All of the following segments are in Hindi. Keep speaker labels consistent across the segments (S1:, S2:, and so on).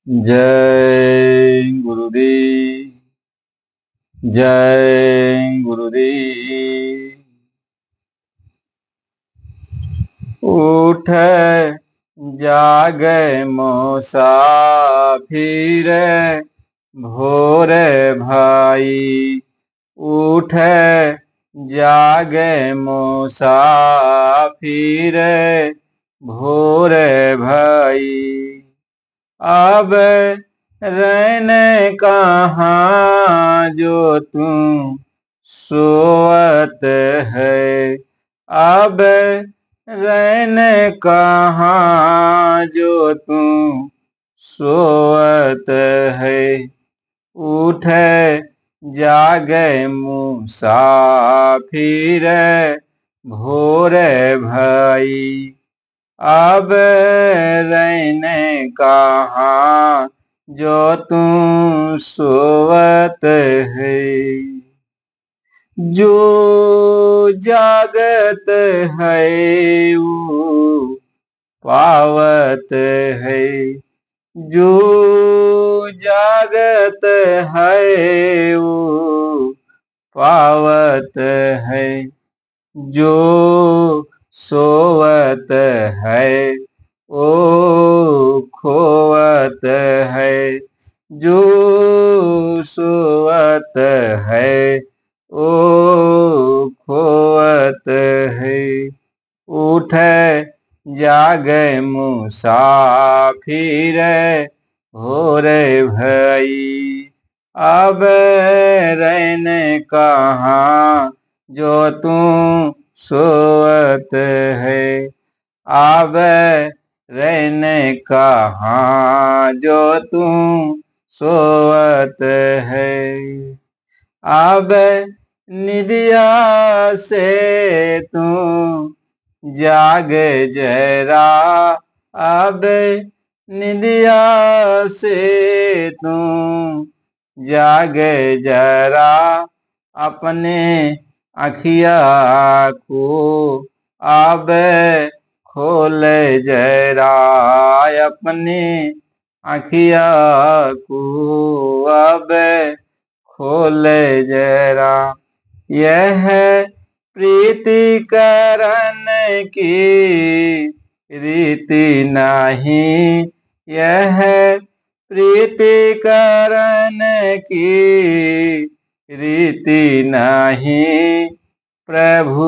S1: जय गुरुदेव। जय गुरुदेव। उठ जागे मुसाफिर भोर भाई। उठ जागे मुसाफिर भोर भाई। अब रहने कहाँ जो तुम सोवत है। अब रहने कहाँ जो तुम सोवत है। उठ जागे मुसाफिर भोर भाई। अब रहने कहाँ जो तुम सोवत है। जो जागत है वो पावत है। जो जागत है वो पावत है। जो सोवत है ओ खोवत है। जो सोवत है ओ खोवत है। उठ जागे मुसाफिर भोर भाई। अब रहने कहाँ जो तुम सोवत है। अब रहने कहाँ जो तुम सोवत है। अब निदिया से तुम जाग जरा। अब निदिया से तुम जाग जरा। अपने अखिया को अब खोल जरा। अपने अखिया को अब खोल जरा। यह प्रीति करन की रीति नहीं। यह प्रीति करन की रीति नहीं। प्रभु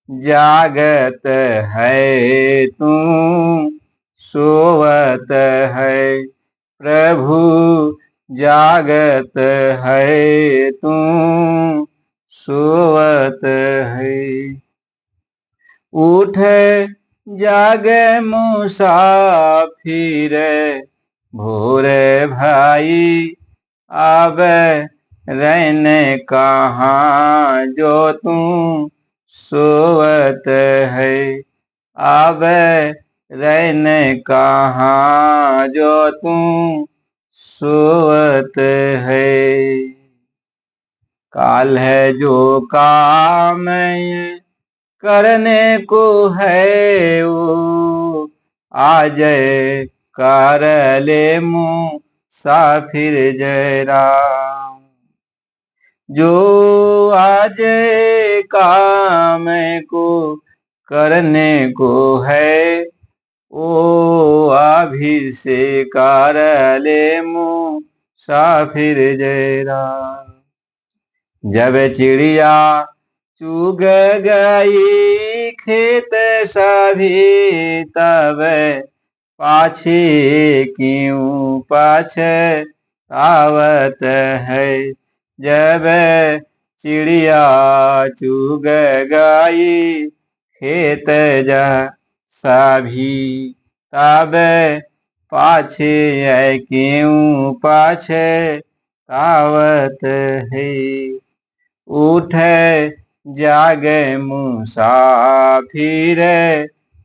S1: जागत है तुम सोवत है। प्रभु जागत है तुम सोवत है। उठ जागे मुसाफिर भोर भाई। अब रहने कहाँ जो तुम सोवत है। अब रहने कहाँ जो तुम सोवत है। काल है जो काम करने को है वो आज कर ले मुसाफिर जरा। जो आज काम को करने को है ओ अभी से कर ले मुसाफिर जरा। जब चिड़िया चुग गई खेत सभी तब पाछे क्यों पछतावत है। जब चिड़िया चुग गई खेत जा सभी तब पाछे क्यों पछतावत है। उठ जागे मुसाफिर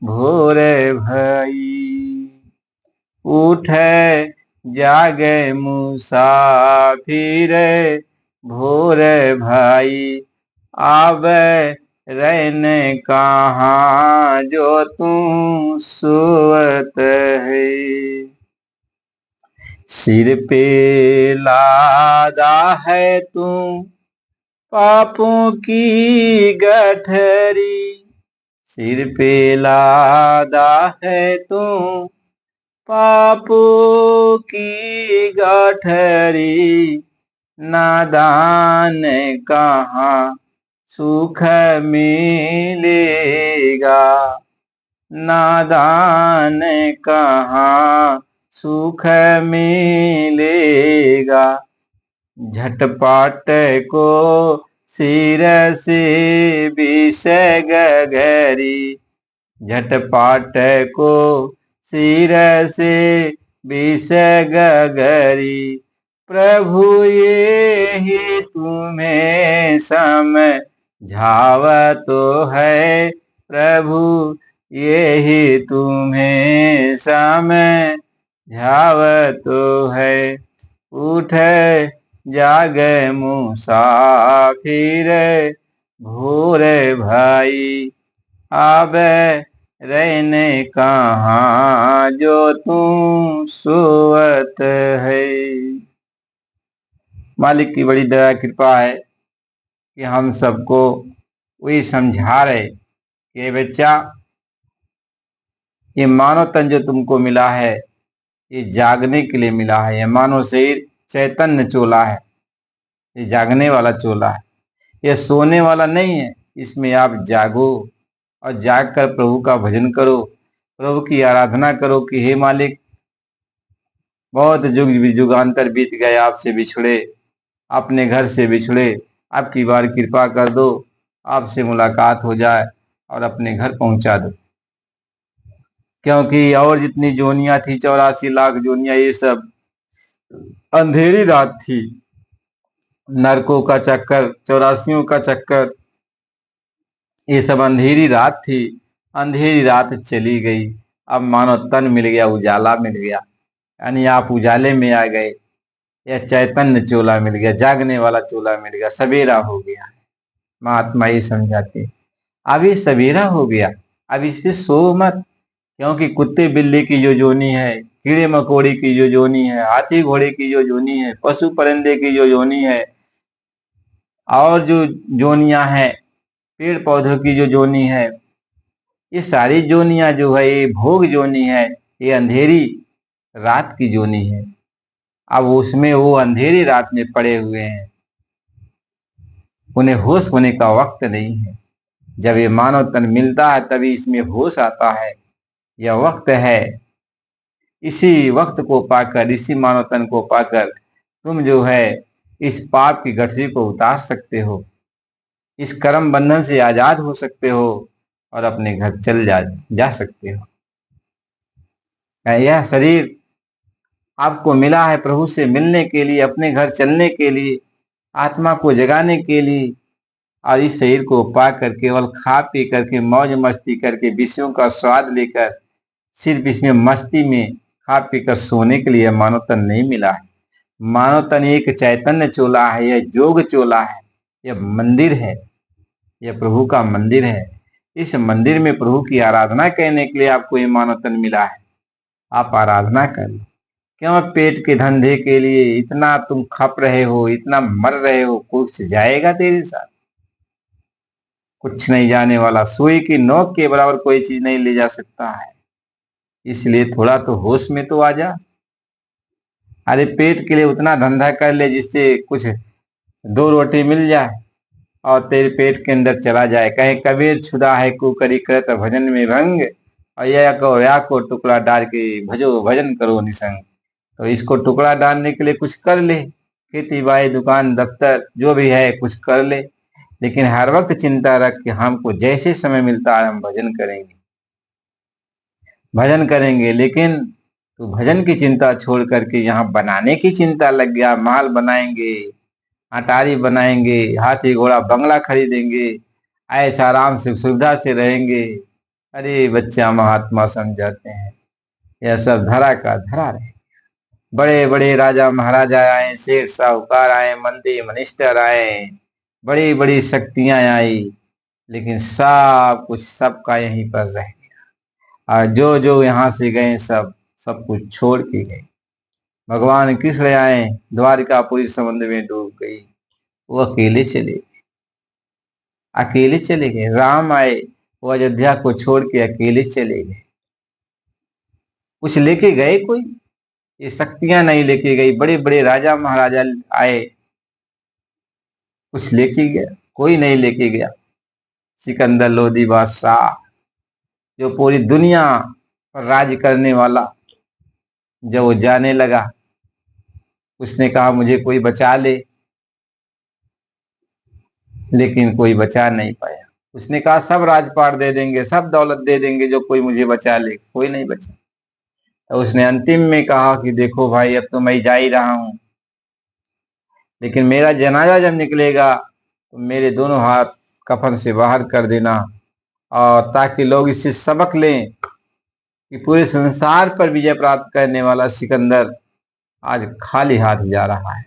S1: भोर भाई। उठ जागे मुसाफिर भोर भाई। अब रहने कहाँ जो तुम सोवत है। सिर पे लादा है तू पापों की गठरी, सिर पे लादा है तू पापों की गठरी, नादान कहाँ सुख मिलेगा, नादान कहाँ सुख मिलेगा। झटपट को सिर से विष गगरी, झटपट को सिर से विष गगरी, प्रभु ये ही तुम्हें समझावतो है, प्रभु ये ही तुम्हें समझावतो है। उठ जाग मुसाफिर भोर भाई, आवे रहने कहाँ जो तू सोवत है। मालिक की बड़ी दया कृपा है कि हम सबको वही समझा रहे कि बच्चा, ये मानव तन जो तुमको मिला है ये जागने के लिए मिला है। ये मानव शरीर चैतन्य चोला है, ये जागने वाला चोला है, ये सोने वाला नहीं है। इसमें आप जागो और जागकर प्रभु का भजन करो, प्रभु की आराधना करो कि हे मालिक, बहुत युगांतर बीत गए आपसे बिछड़े, अपने घर से बिछड़े, आपकी बार कृपा कर दो, आपसे मुलाकात हो जाए और अपने घर पहुंचा दो। क्योंकि और जितनी जोनियां थी, 84 लाख जोनियां, ये सब अंधेरी रात थी, नरकों का चक्कर, 84 का चक्कर, ये सब अंधेरी रात थी। अंधेरी रात चली गई, अब मानो तन मिल गया, उजाला मिल गया, यानी आप उजाले में आ गए। यह चैतन्य चोला मिल गया, जागने वाला चोला मिल गया, सवेरा हो गया। महात्मा ये समझाते, अभी सवेरा हो गया, अब इससे सो मत, क्योंकि कुत्ते बिल्ली की जो जोनी है, कीड़े मकोड़े की जो जोनी है, हाथी घोड़े की जो जोनी है, पशु परिंदे की जो जोनी है, और जो जोनियां हैं, पेड़ पौधों की जो जोनी है, ये सारी जोनियां जो है ये भोग जोनी है, ये अंधेरी रात की जोनी है। अब उसमें वो अंधेरी रात में पड़े हुए हैं, उन्हें होश होने का वक्त नहीं है। जब ये मानव तन मिलता है तभी इसमें होश आता है, यह वक्त है। इसी वक्त को पाकर, इसी मानव तन को पाकर तुम जो है इस पाप की गठरी को उतार सकते हो, इस कर्म बंधन से आजाद हो सकते हो और अपने घर चल जा सकते हो। यह शरीर आपको मिला है प्रभु से मिलने के लिए, अपने घर चलने के लिए, आत्मा को जगाने के लिए। और इस शरीर को पाकर केवल खा पी करके, मौज मस्ती करके, विषयों का स्वाद लेकर, सिर्फ इसमें मस्ती में खा पी कर सोने के लिए मानव तन नहीं मिला है। मानव तन एक चैतन्य चोला है, यह जोग चोला है, यह मंदिर है, यह प्रभु का मंदिर है। इस मंदिर में प्रभु की आराधना करने के लिए आपको ये मानव तन मिला है। आप आराधना कर लो। क्यों पेट के धंधे के लिए इतना तुम खप रहे हो, इतना मर रहे हो? कुछ जाएगा तेरे साथ? कुछ नहीं जाने वाला। सुई की नोक के बराबर कोई चीज नहीं ले जा सकता है। इसलिए थोड़ा तो होश में तो आ जा। अरे पेट के लिए उतना धंधा कर ले जिससे कुछ 2 रोटी मिल जाए और तेरे पेट के अंदर चला जाए। कहे कबीर छुदा है कुकरी करत भजन में भंग, और या को टुकड़ा डाल के भजो भजन करो निसंग। तो इसको टुकड़ा डालने के लिए कुछ कर ले, खेती बाड़ी दुकान दफ्तर जो भी है कुछ कर ले, लेकिन हर वक्त चिंता रख कि हमको जैसे समय मिलता है हम भजन करेंगे, भजन करेंगे। लेकिन तो भजन की चिंता छोड़ करके यहाँ बनाने की चिंता लग गया। महल बनाएंगे, अटारी बनाएंगे, हाथी घोड़ा बंगला खरीदेंगे, ऐसा आराम से सुविधा से रहेंगे। अरे बच्चा, महात्मा समझाते हैं यह सब धरा का धरा रहे। बड़े बड़े राजा महाराजा आए, शेख साहूकार आए, मंत्री मिनिस्टर आए, बड़ी बड़ी शक्तियां आई, लेकिन सब कुछ सबका यहीं पर रह गया। और जो जो यहाँ से गए सब सब कुछ छोड़ के गए। भगवान कृष्ण आए, द्वारिकापुरी समुद्र में डूब गई। वो अकेले चले गए, अकेले चले गए। राम आए, वो अयोध्या को छोड़ के अकेले चले गए। कुछ लेके गए कोई? ये शक्तियां नहीं लेके गई। बड़े बड़े राजा महाराजा आए, कुछ लेके गया? कोई नहीं लेके गया। सिकंदर लोधी बादशाह, जो पूरी दुनिया पर राज करने वाला, जब वो जाने लगा, उसने कहा मुझे कोई बचा ले, लेकिन कोई बचा नहीं पाया। उसने कहा सब राजपाट दे देंगे, सब दौलत दे देंगे, जो कोई मुझे बचा ले। कोई नहीं बचा। तो उसने अंतिम में कहा कि देखो भाई, अब तो मैं जा ही रहा हूं, लेकिन मेरा जनाजा जब निकलेगा तो मेरे दोनों हाथ कफन से बाहर कर देना, और ताकि लोग इससे सबक लें कि पूरे संसार पर विजय प्राप्त करने वाला सिकंदर आज खाली हाथ जा रहा है,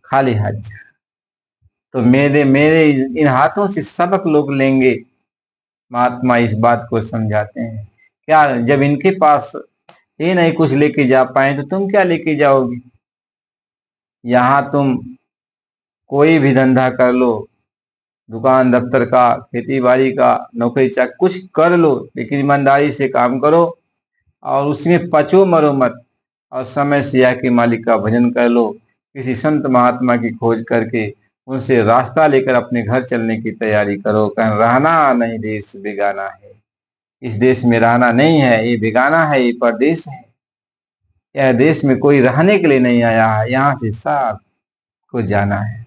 S1: खाली हाथ जा। तो मेरे मेरे इन हाथों से सबक लोग लेंगे। महात्मा इस बात को समझाते हैं। क्या जब इनके पास ये नहीं कुछ लेके जा पाए, तो तुम क्या लेके जाओगे? यहां तुम कोई भी धंधा कर लो, दुकान दफ्तर का, खेती बाड़ी का, नौकरी चाकरी कुछ कर लो, लेकिन ईमानदारी से काम करो और उसमें पचो मरो मत। और समय से आके मालिक का भजन कर लो। किसी संत महात्मा की खोज करके उनसे रास्ता लेकर अपने घर चलने की तैयारी करो। कारण रहना नहीं देश बेगाना है। इस देश में रहना नहीं है, ये बेगाना है, ये परदेश है। यह देश में कोई रहने के लिए नहीं आया है, यहाँ से सबको जाना है।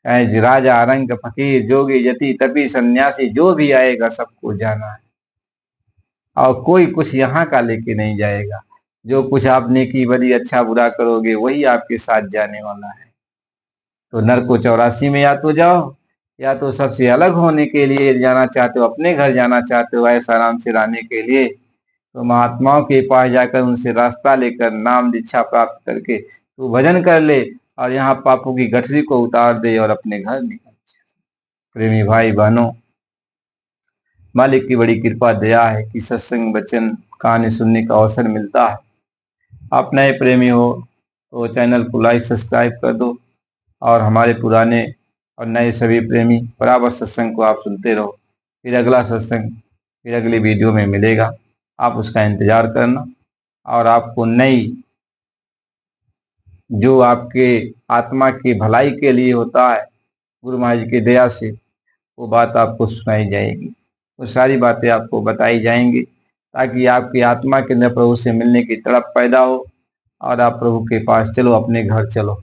S1: चाहे राजा, रंग, फकीर, जोगी, जति, तपी, सन्यासी, जो भी आएगा सबको जाना है। और कोई कुछ यहाँ का लेके नहीं जाएगा। जो कुछ आप नेकी बदी अच्छा बुरा करोगे, वही आपके साथ जाने वाला है। तो नर को 84 में या तो जाओ, या तो सबसे अलग होने के लिए जाना चाहते हो, अपने घर जाना चाहते हो ऐसा आराम से रहने के लिए, तो महात्माओं के पास जाकर उनसे रास्ता लेकर नाम दीक्षा प्राप्त करके तू भजन कर ले, और यहाँ पापों की गठरी को उतार दे और अपने घर निकल जाए। प्रेमी भाई बहनों, मालिक की बड़ी कृपा दया है कि सत्संग वचन कहानी सुनने का अवसर मिलता है। आप नए प्रेमी हो तो चैनल को लाइक सब्सक्राइब कर दो, और हमारे पुराने और नए सभी प्रेमी बराबर सत्संग को आप सुनते रहो। फिर अगला सत्संग फिर अगली वीडियो में मिलेगा, आप उसका इंतजार करना। और आपको नई, जो आपके आत्मा की भलाई के लिए होता है, गुरु महाराज की दया से वो बात आपको सुनाई जाएगी। वो सारी बातें आपको बताई जाएंगी, ताकि आपकी आत्मा के अंदर प्रभु से मिलने की तड़प पैदा हो, और आप प्रभु के पास चलो, अपने घर चलो।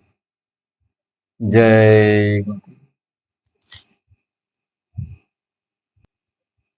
S1: जय गुरु।